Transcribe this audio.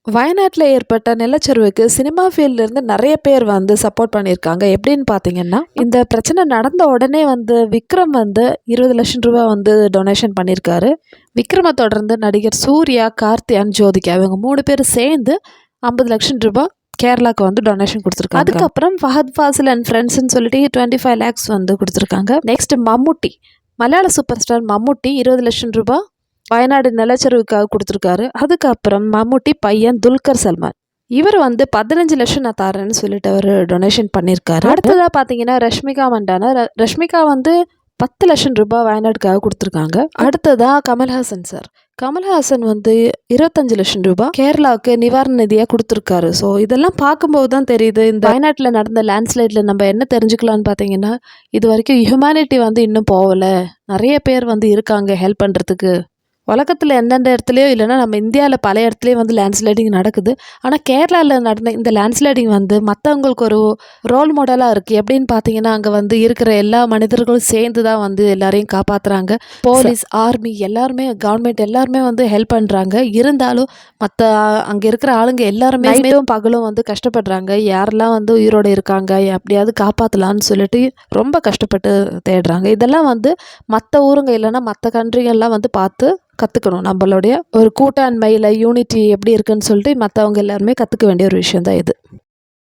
வயநாட்டில் ஏற்பட்ட நிலச்சரிவுக்கு சினிமா ஃபீல்ட்லேருந்து நிறைய பேர் வந்து சப்போர்ட் பண்ணியிருக்காங்க. எப்படின்னு பார்த்தீங்கன்னா, இந்த பிரச்சனை நடந்த உடனே வந்து விக்ரம் வந்து 20 லட்சம் ரூபா வந்து டொனேஷன் பண்ணியிருக்காரு. விக்ரமை தொடர்ந்து நடிகர் சூர்யா, கார்த்தி அண்ட் ஜோதிகா இவங்க 3 பேர் சேர்ந்து 50 லட்சம் ரூபா கேரளாவுக்கு வந்து டொனேஷன் கொடுத்துருக்காங்க. அதுக்கப்புறம் ஃபஹத் ஃபாசில் அண்ட் ஃப்ரெண்ட்ஸ்ன்னு சொல்லிட்டு 25 லேக்ஸ் வந்து கொடுத்துருக்காங்க. நெக்ஸ்ட் மம்முட்டி, மலையாள சூப்பர் ஸ்டார் மம்முட்டி 20 லட்சம் ரூபா வயநாடு நிலச்சரிவுக்காக கொடுத்துருக்காரு. அதுக்கப்புறம் மம்முட்டி பையன் துல்கர் சல்மான், இவர் வந்து 15 லட்சம் நான் தரேன்னு சொல்லிட்டு அவர் டொனேஷன் பண்ணியிருக்காரு. அடுத்ததாக பார்த்தீங்கன்னா ரஷ்மிகா மண்டானா, ரஷ்மிகா வந்து 10 லட்சம் ரூபாய் வயநாடுக்காக கொடுத்துருக்காங்க. அடுத்ததாக கமல்ஹாசன் சார், கமல்ஹாசன் வந்து 25 லட்சம் ரூபாய் கேரளாவுக்கு நிவாரண நிதியாக கொடுத்துருக்காரு. ஸோ இதெல்லாம் பார்க்கும்போது தான் தெரியுது, இந்த வயநாட்டில் நடந்த லேண்ட்ஸ்லைடில் நம்ம என்ன தெரிஞ்சுக்கலான்னு பார்த்தீங்கன்னா, இது வரைக்கும் ஹியூமனிட்டி வந்து இன்னும் போகலை. நிறைய பேர் வந்து இருக்காங்க ஹெல்ப் பண்ணுறதுக்கு. உலகத்தில் எந்தெந்த இடத்துலையோ இல்லைன்னா நம்ம இந்தியாவில் பல இடத்துலையும் வந்து லேண்ட்ஸ்லைடிங் நடக்குது. ஆனால் கேரளாவில் நடந்த இந்த லேண்ட்ஸ்லைடிங் வந்து மற்றவங்களுக்கு ஒரு ரோல் மாடலாக இருக்குது. எப்படின்னு பார்த்தீங்கன்னா, அங்கே வந்து இருக்கிற எல்லா மனிதர்களும் சேர்ந்து தான் வந்து எல்லாரையும் காப்பாற்றுறாங்க. போலீஸ், ஆர்மி எல்லாருமே, கவர்மெண்ட் எல்லாருமே வந்து ஹெல்ப் பண்ணுறாங்க. இருந்தாலும் மற்ற அங்கே இருக்கிற ஆளுங்க எல்லாருமே நைட்டும் பகலும் வந்து கஷ்டப்படுறாங்க. யாரெல்லாம் வந்து உயிரோடு இருக்காங்க, எப்படியாவது காப்பாற்றலான்னு சொல்லிட்டு ரொம்ப கஷ்டப்பட்டு தேடுறாங்க. இதெல்லாம் வந்து மற்ற ஊருங்க இல்லைன்னா மற்ற கண்ட்ரிகள்லாம் வந்து பார்த்து கற்றுக்கணும். நம்மளுடைய ஒரு கூட்டாண்மையில் யூனிட்டி எப்படி இருக்குன்னு சொல்லிட்டு மற்றவங்க எல்லாருமே கற்றுக்க வேண்டிய ஒரு விஷயம் தான் இது.